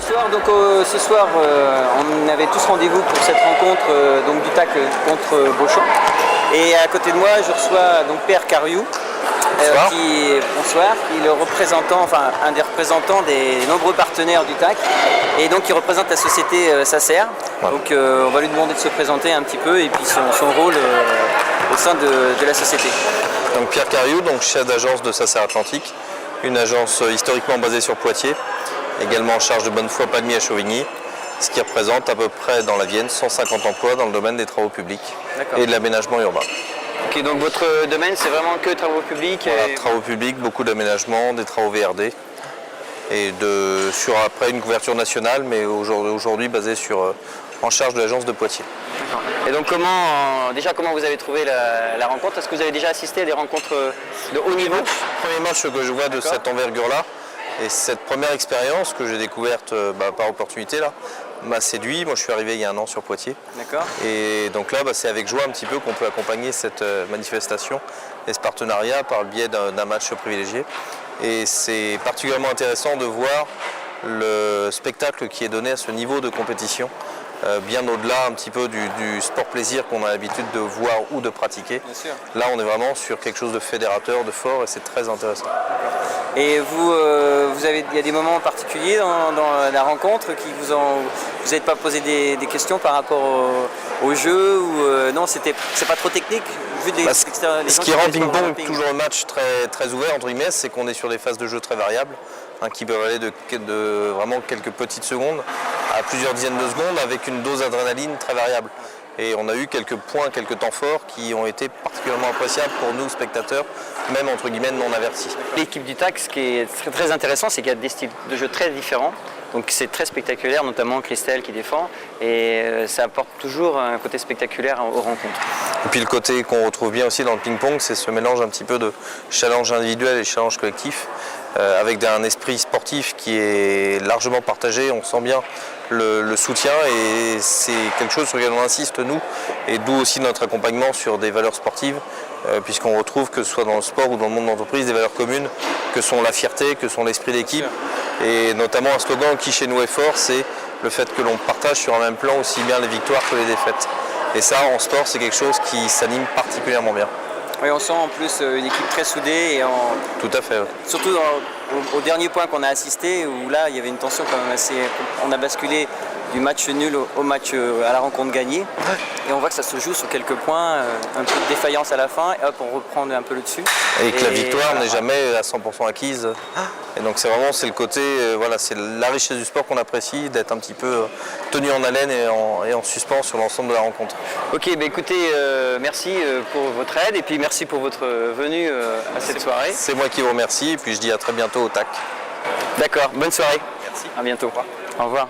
Bonsoir, donc ce soir on avait tous rendez-vous pour cette rencontre donc du TAC contre Beauchamp. Et à côté de moi je reçois donc Pierre Cariou, qui est le représentant, enfin un des représentants des nombreux partenaires du TAC et donc qui représente la société Sacer. Ouais. Donc on va lui demander de se présenter un petit peu et puis son rôle au sein de la société. Donc Pierre Cariou, donc chef d'agence de Sacer Atlantique, une agence historiquement basée sur Poitiers, également en charge de Bonnefoy-Palmiers à Chauvigny, ce qui représente à peu près dans la Vienne 150 emplois dans le domaine des travaux publics et de l'aménagement urbain. Ok, donc votre domaine c'est vraiment que travaux publics Voilà, travaux publics, beaucoup d'aménagements, des travaux VRD et sur après une couverture nationale, mais aujourd'hui basée en charge de l'agence de Poitiers. Et donc comment vous avez trouvé la rencontre? Est-ce que vous avez déjà assisté à des rencontres de haut niveau? Premier match que je vois de cette envergure-là, et cette première expérience que j'ai découverte par opportunité là, m'a séduit. Moi je suis arrivé il y a un an sur Poitiers. D'accord. Et donc là c'est avec joie un petit peu qu'on peut accompagner cette manifestation et ce partenariat par le biais d'un match privilégié. Et c'est particulièrement intéressant de voir le spectacle qui est donné à ce niveau de compétition. Bien au-delà un petit peu du sport plaisir qu'on a l'habitude de voir ou de pratiquer. Bien sûr. Là on est vraiment sur quelque chose de fédérateur, de fort et c'est très intéressant. Et il y a des moments particuliers dans la rencontre qui vous n'avez pas posé des questions par rapport au jeu ou non, c'est pas trop technique vu de l'extérieur. Ce qui rend ping-pong toujours un match très ouvert entre guillemets, c'est qu'on est sur des phases de jeu très variables, qui peuvent aller de vraiment quelques petites secondes à plusieurs dizaines de secondes avec une dose d'adrénaline très variable. Et on a eu quelques points, quelques temps forts qui ont été particulièrement appréciables pour nous, spectateurs, même entre guillemets non avertis. L'équipe du TAC, ce qui est très intéressant, c'est qu'il y a des styles de jeu très différents. Donc c'est très spectaculaire, notamment Christelle qui défend. Et ça apporte toujours un côté spectaculaire aux rencontres. Et puis le côté qu'on retrouve bien aussi dans le ping-pong, c'est ce mélange un petit peu de challenge individuel et challenge collectif, avec un esprit sportif qui est largement partagé. On sent bien le soutien et c'est quelque chose sur lequel on insiste nous, et d'où aussi notre accompagnement sur des valeurs sportives, puisqu'on retrouve que ce soit dans le sport ou dans le monde de l'entreprise des valeurs communes que sont la fierté, que sont l'esprit d'équipe, et notamment un slogan qui chez nous est fort, c'est le fait que l'on partage sur un même plan aussi bien les victoires que les défaites. Et ça en sport c'est quelque chose qui s'anime particulièrement bien. Oui, on sent en plus une équipe très soudée. Tout à fait. Ouais. Surtout au dernier point qu'on a assisté, où là il y avait une tension quand même assez. On a basculé du match nul au match à la rencontre gagnée. Et on voit que ça se joue sur quelques points, un peu de défaillance à la fin, et hop, on reprend un peu le dessus. Et que la victoire n'est jamais à 100% acquise. Et donc c'est le côté, c'est la richesse du sport qu'on apprécie, d'être un petit peu tenu en haleine et en suspens sur l'ensemble de la rencontre. Ok, écoutez, merci pour votre aide et puis merci pour votre venue à cette soirée. C'est moi qui vous remercie et puis je dis à très bientôt au TAC. D'accord, bonne soirée. Merci. À bientôt. Au revoir.